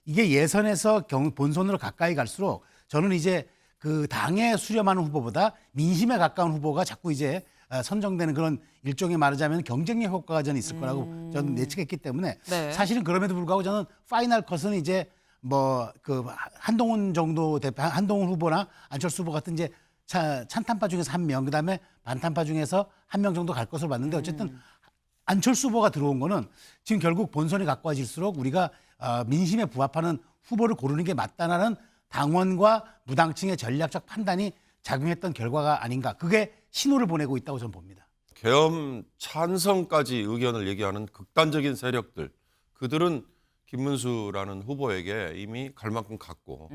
이게 예선에서 본선으로 가까이 갈수록 저는 이제 그 당에 수렴하는 후보보다 민심에 가까운 후보가 자꾸 이제 선정되는 그런 일종의 말하자면 경쟁력 효과가 저는 있을 거라고 저는 예측했기 때문에 네. 사실은 그럼에도 불구하고 저는 파이널 컷은 이제 뭐 그 한동훈 정도 대표, 한동훈 후보나 안철수 후보 같은 이제 찬탄파 중에서 한 명, 그다음에 반탄파 중에서 한 명 정도 갈 것으로 봤는데 어쨌든 안철수 후보가 들어온 거는 지금 결국 본선이 가까워질수록 우리가 민심에 부합하는 후보를 고르는 게 맞다라는 당원과 무당층의 전략적 판단이 작용했던 결과가 아닌가. 그게 신호를 보내고 있다고 저는 봅니다. 계엄 찬성까지 의견을 얘기하는 극단적인 세력들, 그들은 김문수라는 후보에게 이미 갈 만큼 갔고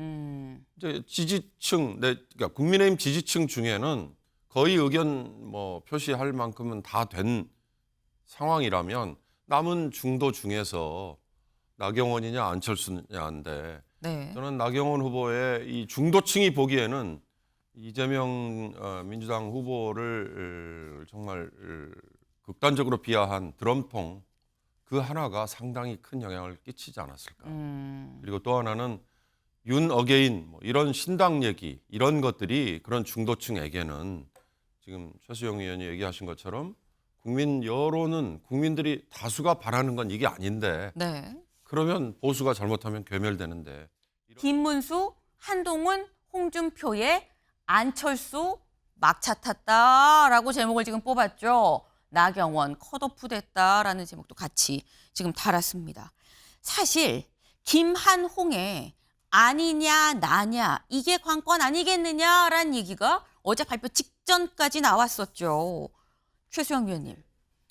이제 지지층, 그러니까 국민의힘 지지층 중에는 거의 의견 뭐 표시할 만큼은 다 된 상황이라면 남은 중도 중에서 나경원이냐 안철수냐인데 네. 저는 나경원 후보의 이 중도층이 보기에는 이재명 민주당 후보를 정말 극단적으로 비하한 드럼통 그 하나가 상당히 큰 영향을 끼치지 않았을까. 그리고 또 하나는 윤 어게인 뭐 이런 신당 얘기 이런 것들이 그런 중도층에게는 지금 최수영 의원이 얘기하신 것처럼 국민 여론은 국민들이 다수가 바라는 건 이게 아닌데 네. 그러면 보수가 잘못하면 괴멸되는데 김문수, 한동훈, 홍준표의 안철수 막차 탔다라고 제목을 지금 뽑았죠. 나경원 컷오프 됐다라는 제목도 같이 지금 달았습니다. 사실 김한홍의 아니냐 나냐 이게 관건 아니겠느냐라는 얘기가 어제 발표 직전까지 나왔었죠. 최수영 위원님,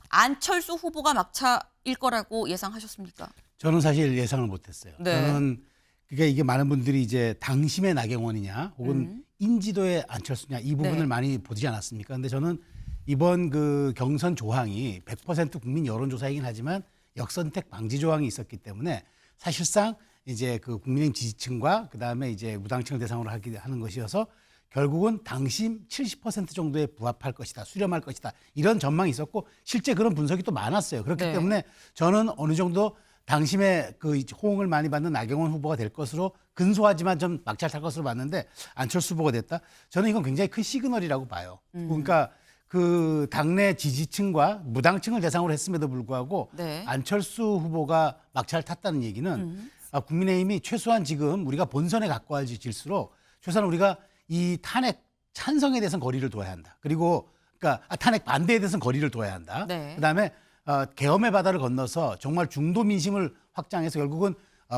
안철수 후보가 막차일 거라고 예상하셨습니까? 저는 사실 예상을 못했어요. 네. 저는 그러니까 이게 많은 분들이 이제 당심의 나경원이냐 혹은 인지도의 안철수냐 이 부분을 네. 많이 보지 않았습니까? 근데 저는 이번 그 경선 조항이 100% 국민 여론조사이긴 하지만 역선택 방지 조항이 있었기 때문에 사실상 이제 그 국민의힘 지지층과 그다음에 이제 무당층을 대상으로 하는 것이어서 결국은 당심 70% 정도에 부합할 것이다, 수렴할 것이다 이런 전망이 있었고 실제 그런 분석이 또 많았어요. 그렇기 네. 때문에 저는 어느 정도 당심의 그 호응을 많이 받는 나경원 후보가 될 것으로 근소하지만 좀 막잘 탈 것으로 봤는데 안철수 후보가 됐다. 저는 이건 굉장히 큰 시그널이라고 봐요. 그러니까 그 당내 지지층과 무당층을 대상으로 했음에도 불구하고 네. 안철수 후보가 막차를 탔다는 얘기는 국민의힘이 최소한 지금 우리가 본선에 가까워질수록 최소한 우리가 이 탄핵 찬성에 대해서는 거리를 둬야 한다. 그리고 그러니까 탄핵 반대에 대해서는 거리를 둬야 한다. 네. 그다음에 계엄의 바다를 건너서 정말 중도 민심을 확장해서 결국은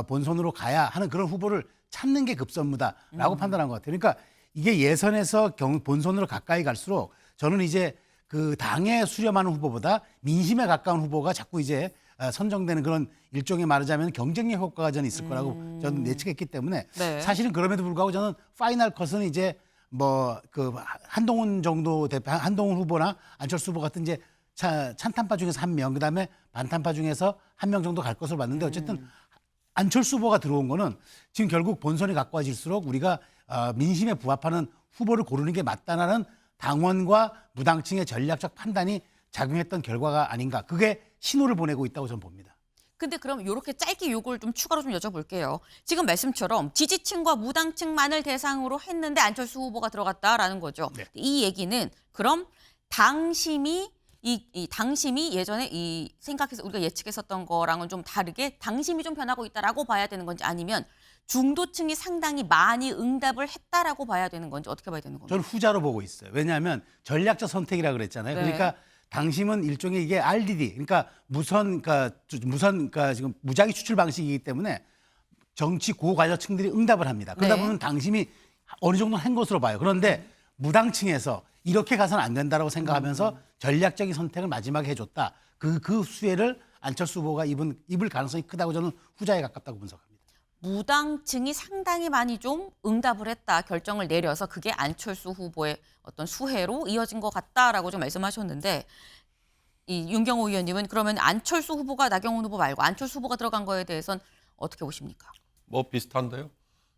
본선으로 가야 하는 그런 후보를 찾는 게 급선무다라고 판단한 것 같아요. 그러니까 이게 예선에서 본선으로 가까이 갈수록 저는 이제 그 당에 수렴하는 후보보다 민심에 가까운 후보가 자꾸 이제 선정되는 그런 일종의 말하자면 경쟁력 효과가 저는 있을 거라고 저는 예측했기 때문에 네. 사실은 그럼에도 불구하고 저는 파이널 컷은 이제 뭐 그 한동훈 정도 대표, 한동훈 후보나 안철수 후보 같은 이제 찬탄파 중에서 한 명, 그다음에 반탄파 중에서 한 명 정도 갈 것으로 봤는데 어쨌든 안철수 후보가 들어온 거는 지금 결국 본선이 가까워질수록 우리가 민심에 부합하는 후보를 고르는 게 맞다라는 당원과 무당층의 전략적 판단이 작용했던 결과가 아닌가. 그게 신호를 보내고 있다고 저는 봅니다. 근데 그럼 이렇게 짧게 요걸 좀 추가로 좀 여쭤볼게요. 지금 말씀처럼 지지층과 무당층만을 대상으로 했는데 안철수 후보가 들어갔다라는 거죠. 네. 이 얘기는 그럼 당심이 이 당심이 예전에 이 생각해서 우리가 예측했었던 거랑은 좀 다르게 당심이 좀 변하고 있다라고 봐야 되는 건지 아니면 중도층이 상당히 많이 응답을 했다라고 봐야 되는 건지 어떻게 봐야 되는 건가요? 저는 후자로 보고 있어요. 왜냐하면 전략적 선택이라 그랬잖아요. 네. 그러니까 당심은 일종의 이게 RDD, 그러니까 그러니까 지금 무작위 추출 방식이기 때문에 정치 고관여층들이 응답을 합니다. 그러다 네. 보면 당심이 어느 정도 한 것으로 봐요. 그런데 무당층에서 이렇게 가서는 안 된다라고 생각하면서 전략적인 선택을 마지막에 해줬다. 그 수혜를 안철수 후보가 입을 가능성이 크다고 저는 후자에 가깝다고 분석합니다. 무당층이 상당히 많이 좀 응답을 했다, 결정을 내려서 그게 안철수 후보의 어떤 수혜로 이어진 것 같다라고 좀 말씀하셨는데 이 윤경호 의원님은 그러면 안철수 후보가 나경원 후보 말고 안철수 후보가 들어간 거에 대해서는 어떻게 보십니까? 뭐 비슷한데요.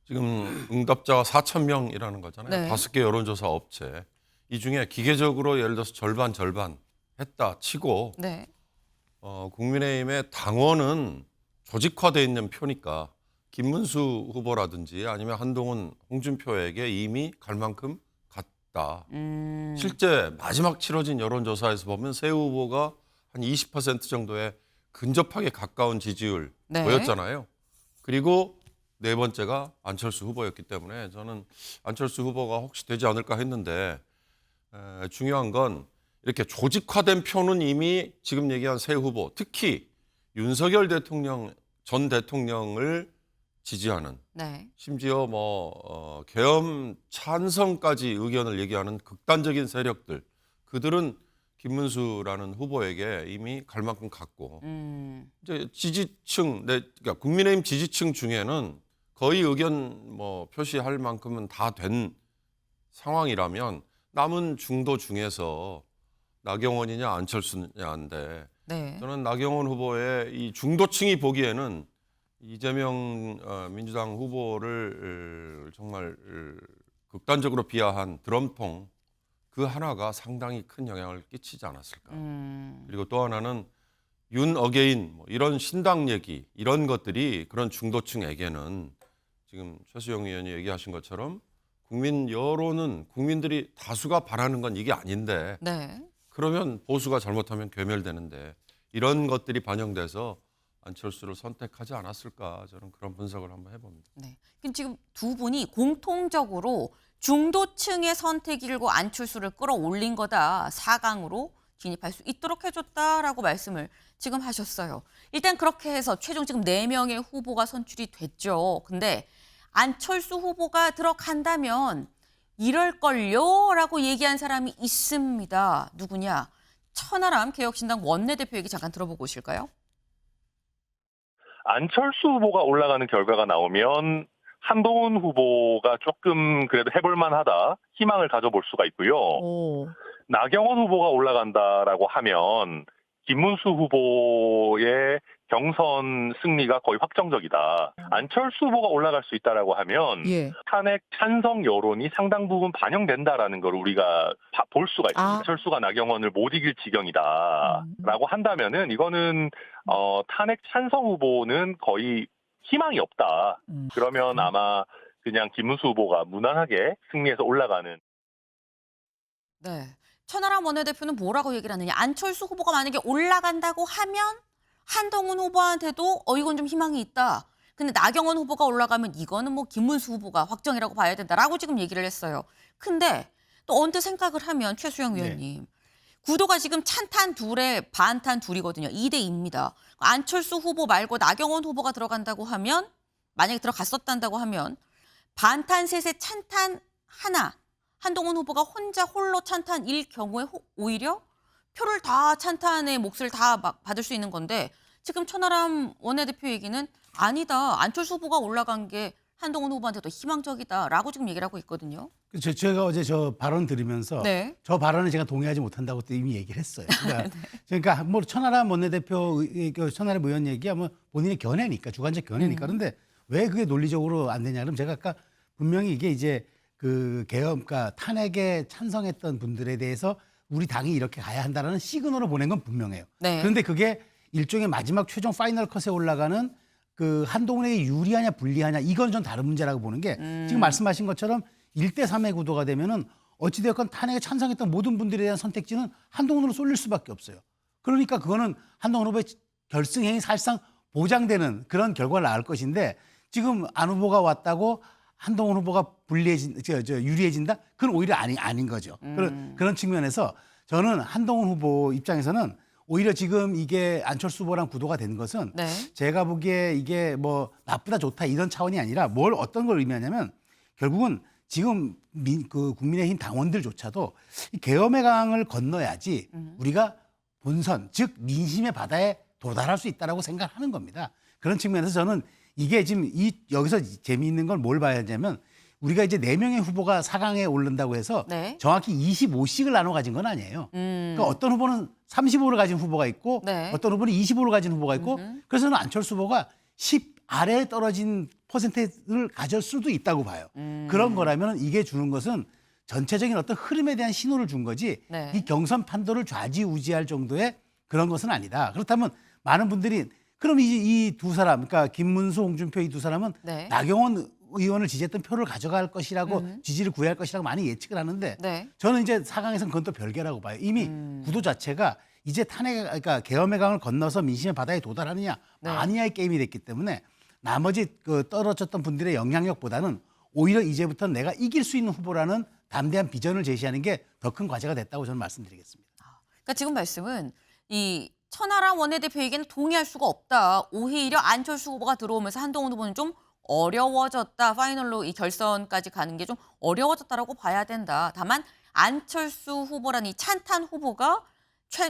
지금 응답자가 4,000명이라는 거잖아요. 네. 5개 여론조사 업체. 이 중에 기계적으로 예를 들어서 절반 했다 치고 네. 국민의힘의 당원은 조직화되어 있는 표니까 김문수 후보라든지 아니면 한동훈, 홍준표에게 이미 갈 만큼 갔다. 실제 마지막 치러진 여론조사에서 보면 새 후보가 한 20% 정도에 근접하게 가까운 지지율 네. 보였잖아요. 그리고 네 번째가 안철수 후보였기 때문에 저는 안철수 후보가 혹시 되지 않을까 했는데 중요한 건 이렇게 조직화된 표는 이미 지금 얘기한 새 후보, 특히 윤석열 대통령 전 대통령을 지지하는 네. 심지어 계엄 찬성까지 의견을 얘기하는 극단적인 세력들, 그들은 김문수라는 후보에게 이미 갈 만큼 갔고 이제 지지층, 그러니까 국민의힘 지지층 중에는 거의 의견 표시할 만큼은 다 된 상황이라면 남은 중도 중에서 나경원이냐 안철수냐인데 네. 저는 나경원 후보의 이 중도층이 보기에는 이재명 민주당 후보를 정말 극단적으로 비하한 드럼통 그 하나가 상당히 큰 영향을 끼치지 않았을까. 그리고 또 하나는 윤 어게인 이런 신당 얘기 이런 것들이 그런 중도층에게는 지금 최수영 의원이 얘기하신 것처럼 국민 여론은 국민들이 다수가 바라는 건 이게 아닌데 네. 그러면 보수가 잘못하면 괴멸되는데 이런 것들이 반영돼서 안철수를 선택하지 않았을까 저는 그런 분석을 한번 해봅니다. 네. 그럼 지금 두 분이 공통적으로 중도층의 선택이고 안철수를 끌어올린 거다. 4강으로 진입할 수 있도록 해줬다라고 말씀을 지금 하셨어요. 일단 그렇게 해서 최종 지금 4명의 후보가 선출이 됐죠. 근데 안철수 후보가 들어간다면 이럴걸요? 라고 얘기한 사람이 있습니다. 누구냐? 천하람 개혁신당 원내대표 얘기 잠깐 들어보고 오실까요? 안철수 후보가 올라가는 결과가 나오면 한동훈 후보가 조금 그래도 해볼만하다 희망을 가져볼 수가 있고요. 오. 나경원 후보가 올라간다라고 하면 김문수 후보의 경선 승리가 거의 확정적이다. 안철수 후보가 올라갈 수 있다라고 하면 탄핵 찬성 여론이 상당 부분 반영된다라는 걸 우리가 볼 수가 있습니다. 안철수가 나경원을 못 이길 지경이다라고 한다면은 이거는 탄핵 찬성 후보는 거의 희망이 없다. 그러면 아마 그냥 김문수 후보가 무난하게 승리해서 올라가는. 네. 천하람 원내대표는 뭐라고 얘기를 하느냐. 안철수 후보가 만약에 올라간다고 하면 한동훈 후보한테도 이건 좀 희망이 있다. 근데 나경원 후보가 올라가면 이거는 김문수 후보가 확정이라고 봐야 된다라고 지금 얘기를 했어요. 근데 또 언뜻 생각을 하면 최수영 위원님. 구도가 지금 찬탄 둘에 반탄 둘이거든요. 2대 2입니다. 안철수 후보 말고 나경원 후보가 들어간다고 하면 만약에 들어갔었단다고 하면 반탄 셋에 찬탄 하나. 한동훈 후보가 혼자 홀로 찬탄일 경우에 오히려 표를 다 찬탄의 몫을 다 받을 수 있는 건데 지금 천하람 원내대표 얘기는 아니다. 안철수 후보가 올라간 게 한동훈 후보한테 더 희망적이다라고 지금 얘기를 하고 있거든요. 제가 어제 저 발언 들으면서 네. 저 발언을 제가 동의하지 못한다고 또 이미 얘기를 했어요. 그러니까 천하람 원내대표, 천하람 의원 얘기야 본인의 견해니까 주관적 견해니까. 그런데 왜 그게 논리적으로 안 되냐? 그럼 제가 아까 분명히 이게 이제 그 그러니까 탄핵에 찬성했던 분들에 대해서 우리 당이 이렇게 가야 한다라는 시그널을 보낸 건 분명해요. 네. 그런데 그게 일종의 마지막 최종 파이널 컷에 올라가는 그 한동훈에게 유리하냐 불리하냐 이건 좀 다른 문제라고 보는 게 지금 말씀하신 것처럼 1대 3의 구도가 되면은 어찌되었건 탄핵에 찬성했던 모든 분들에 대한 선택지는 한동훈으로 쏠릴 수밖에 없어요. 그러니까 그거는 한동훈 후보의 결승행이 사실상 보장되는 그런 결과를 낳을 것인데 지금 안 후보가 왔다고 한동훈 후보가 유리해진다? 그건 오히려 아닌 거죠. 그런 측면에서 저는 한동훈 후보 입장에서는 오히려 지금 이게 안철수 후보랑 구도가 된 것은 네. 제가 보기에 이게 나쁘다 좋다 이런 차원이 아니라 어떤 걸 의미하냐면 결국은 지금 그 국민의힘 당원들조차도 이 계엄의 강을 건너야지 우리가 본선 즉 민심의 바다에 도달할 수 있다라고 생각하는 겁니다. 그런 측면에서 저는 이게 지금 여기서 재미있는 걸 뭘 봐야 하냐면 우리가 이제 4명의 후보가 4강에 오른다고 해서 네. 정확히 25씩을 나눠 가진 건 아니에요. 그러니까 어떤 후보는 35를 가진 후보가 있고 네. 어떤 후보는 25를 가진 후보가 있고 그래서 저는 안철수 후보가 10 아래에 떨어진 퍼센테이지를 가질 수도 있다고 봐요. 그런 거라면 이게 주는 것은 전체적인 어떤 흐름에 대한 신호를 준 거지 네. 이 경선 판도를 좌지우지할 정도의 그런 것은 아니다. 그렇다면 많은 분들이 그럼 이 두 사람, 그러니까 김문수, 홍준표 이 두 사람은 네. 나경원 의원을 지지했던 표를 가져갈 것이라고 지지를 구할 것이라고 많이 예측을 하는데 네. 저는 이제 4강에서는 그건 또 별개라고 봐요. 이미 구도 자체가 이제 그러니까 계엄의 강을 건너서 민심의 바다에 도달하느냐 네. 아니냐의 게임이 됐기 때문에 나머지 그 떨어졌던 분들의 영향력보다는 오히려 이제부터 내가 이길 수 있는 후보라는 담대한 비전을 제시하는 게 더 큰 과제가 됐다고 저는 말씀드리겠습니다. 그러니까 지금 말씀은 이 천하람 원내대표에게는 동의할 수가 없다. 오히려 안철수 후보가 들어오면서 한동훈 후보는 좀 어려워졌다. 파이널로 이 결선까지 가는 게 좀 어려워졌다라고 봐야 된다. 다만 안철수 후보라는 이 찬탄 후보가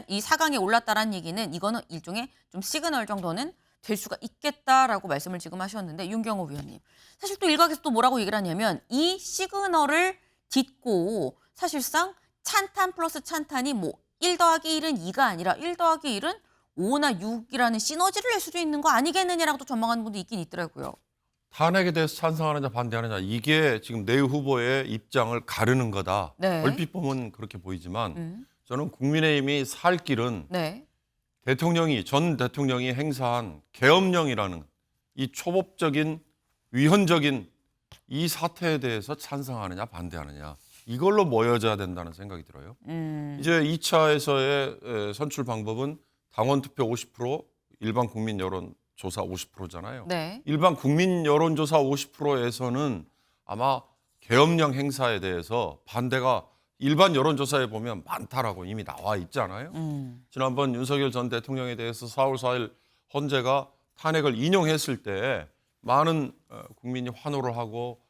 이 4강에 올랐다라는 얘기는 이거는 일종의 좀 시그널 정도는 될 수가 있겠다라고 말씀을 지금 하셨는데 윤경호 위원님. 사실 또 일각에서 또 뭐라고 얘기를 하냐면 이 시그널을 딛고 사실상 찬탄 플러스 찬탄이 뭐 1 더하기 1은 2가 아니라 1 더하기 1은 5나 6이라는 시너지를 낼 수도 있는 거 아니겠느냐라고 또 전망하는 분도 있긴 있더라고요. 탄핵에 대해서 찬성하느냐 반대하느냐 이게 지금 내 후보의 입장을 가르는 거다. 네. 얼핏 보면 그렇게 보이지만 저는 국민의힘이 살 길은 네. 전 대통령이 행사한 계엄령이라는 이 초법적인 위헌적인 이 사태에 대해서 찬성하느냐 반대하느냐 이걸로 모여져야 된다는 생각이 들어요. 이제 2차에서의 선출 방법은 당원 투표 50%, 일반 국민 여론조사 50%잖아요. 네. 일반 국민 여론조사 50%에서는 아마 계엄령 행사에 대해서 반대가 일반 여론조사에 보면 많다라고 이미 나와 있잖아요. 지난번 윤석열 전 대통령에 대해서 4월 4일 헌재가 탄핵을 인용했을 때 많은 국민이 환호를 하고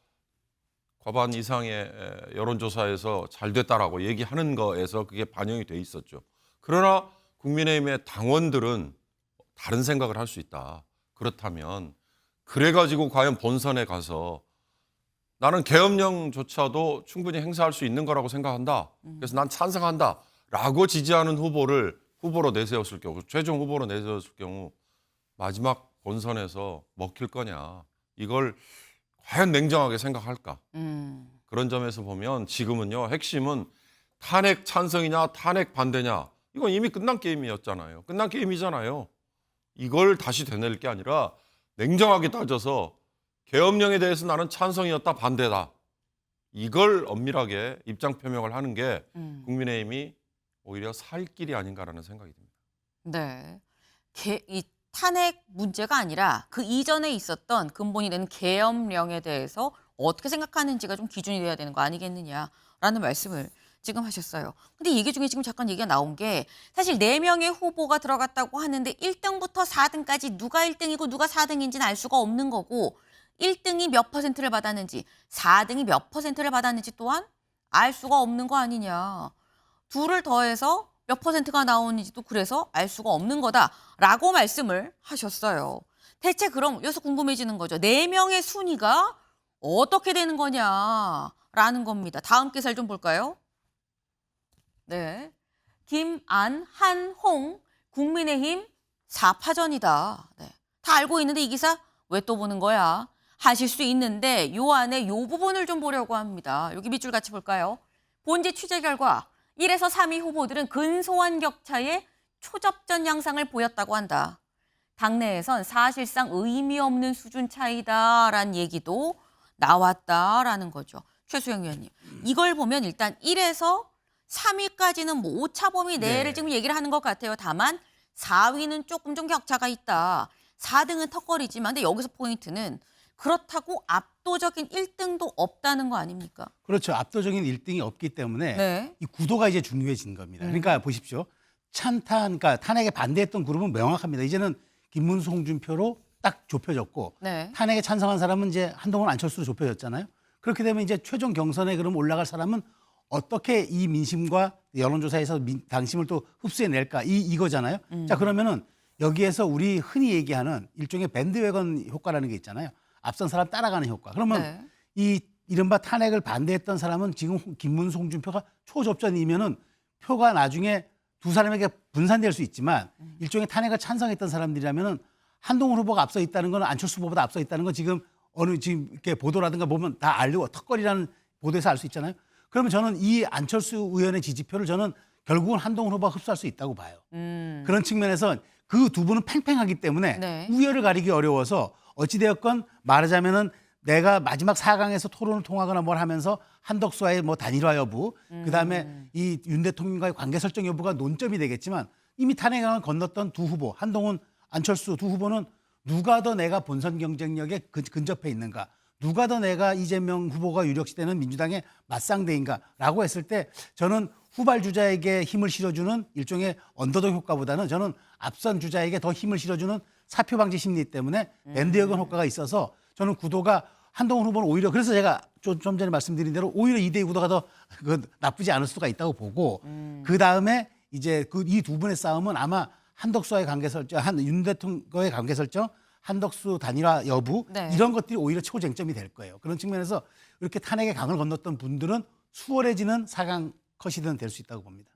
과반 이상의 여론조사에서 잘 됐다라고 얘기하는 거에서 그게 반영이 돼 있었죠. 그러나 국민의힘의 당원들은 다른 생각을 할 수 있다. 그렇다면 그래가지고 과연 본선에 가서 나는 계엄령조차도 충분히 행사할 수 있는 거라고 생각한다. 그래서 난 찬성한다. 라고 지지하는 후보로 내세웠을 경우, 최종 후보로 내세웠을 경우 마지막 본선에서 먹힐 거냐. 이걸 과연 냉정하게 생각할까. 그런 점에서 보면 지금은요. 핵심은 탄핵 찬성이냐 탄핵 반대냐. 이건 이미 끝난 게임이었잖아요. 끝난 게임이잖아요. 이걸 다시 되뇌일 게 아니라 냉정하게 따져서 계엄령에 대해서 나는 찬성이었다 반대다. 이걸 엄밀하게 입장 표명을 하는 게 국민의힘이 오히려 살 길이 아닌가라는 생각이 듭니다. 네. 이 탄핵 문제가 아니라 그 이전에 있었던 근본이 되는 계엄령에 대해서 어떻게 생각하는지가 좀 기준이 돼야 되는 거 아니겠느냐라는 말씀을 지금 하셨어요. 근데 얘기 중에 지금 잠깐 얘기가 나온 게 사실 4명의 후보가 들어갔다고 하는데 1등부터 4등까지 누가 1등이고 누가 4등인지는 알 수가 없는 거고 1등이 몇 %를 받았는지 4등이 몇 %를 받았는지 또한 알 수가 없는 거 아니냐. 둘을 더해서 몇 %가 나오는지도 그래서 알 수가 없는 거다라고 말씀을 하셨어요. 대체 그럼 여기서 궁금해지는 거죠. 4명의 순위가 어떻게 되는 거냐라는 겁니다. 다음 기사를 좀 볼까요? 네, 김안, 한, 홍, 국민의힘 4파전이다. 네. 다 알고 있는데 이 기사 왜 또 보는 거야? 하실 수 있는데 요 안에 요 부분을 좀 보려고 합니다. 여기 밑줄 같이 볼까요? 본지 취재 결과 1에서 3위 후보들은 근소한 격차의 초접전 양상을 보였다고 한다. 당내에선 사실상 의미 없는 수준 차이다라는 얘기도 나왔다라는 거죠. 최수영 위원님. 이걸 보면 일단 1에서 3위까지는 뭐 오차범위 내를 네. 지금 얘기를 하는 것 같아요. 다만 4위는 조금 좀 격차가 있다. 4등은 턱걸이지만 근데 여기서 포인트는 그렇다고 압도적인 1등도 없다는 거 아닙니까? 그렇죠. 압도적인 1등이 없기 때문에 네. 이 구도가 이제 중요해진 겁니다. 그러니까 보십시오. 그러니까 탄핵에 반대했던 그룹은 명확합니다. 이제는 김문수, 홍준표로 딱 좁혀졌고 네. 탄핵에 찬성한 사람은 이제 한동훈, 안철수로 좁혀졌잖아요. 그렇게 되면 이제 최종 경선에 그럼 올라갈 사람은 어떻게 이 민심과 여론조사에서 당심을 또 흡수해낼까 이거잖아요. 자 그러면은 여기에서 우리 흔히 얘기하는 일종의 밴드웨건 효과라는 게 있잖아요. 앞선 사람 따라가는 효과. 그러면 네. 이 이른바 탄핵을 반대했던 사람은 지금 김문수, 홍준표가 초접전이면은 표가 나중에 두 사람에게 분산될 수 있지만 일종의 탄핵을 찬성했던 사람들이라면은 한동훈 후보가 앞서 있다는 건 안철수 후보보다 앞서 있다는 건 지금 지금 이렇게 보도라든가 보면 다 알고 턱걸이라는 보도에서 알 수 있잖아요. 그러면 저는 이 안철수 의원의 지지표를 저는 결국은 한동훈 후보가 흡수할 수 있다고 봐요. 그런 측면에서 그 두 분은 팽팽하기 때문에 네. 우열을 가리기 어려워서 어찌되었건 말하자면은 내가 마지막 4강에서 토론을 통하거나 뭘 하면서 한덕수와의 뭐 단일화 여부, 그다음에 이 윤 대통령과의 관계 설정 여부가 논점이 되겠지만 이미 탄핵안을 건넜던 두 후보, 한동훈, 안철수 두 후보는 누가 더 내가 본선 경쟁력에 근접해 있는가, 누가 더 내가 이재명 후보가 유력시되는 민주당의 맞상대인가라고 했을 때 저는 후발 주자에게 힘을 실어주는 일종의 언더독 효과보다는 저는 앞선 주자에게 더 힘을 실어주는 사표 방지 심리 때문에 밴드여건 효과가 있어서 저는 구도가 한동훈 후보는 오히려 그래서 제가 좀 전에 말씀드린 대로 오히려 2대2 구도가 더 나쁘지 않을 수가 있다고 보고 그 다음에 이제 이 두 분의 싸움은 아마 한덕수와의 관계 설정, 윤 대통령과의 관계 설정, 한덕수 단일화 여부 네. 이런 것들이 오히려 초쟁점이 될 거예요. 그런 측면에서 이렇게 탄핵의 강을 건넜던 분들은 수월해지는 4강 컷이든 될 수 있다고 봅니다.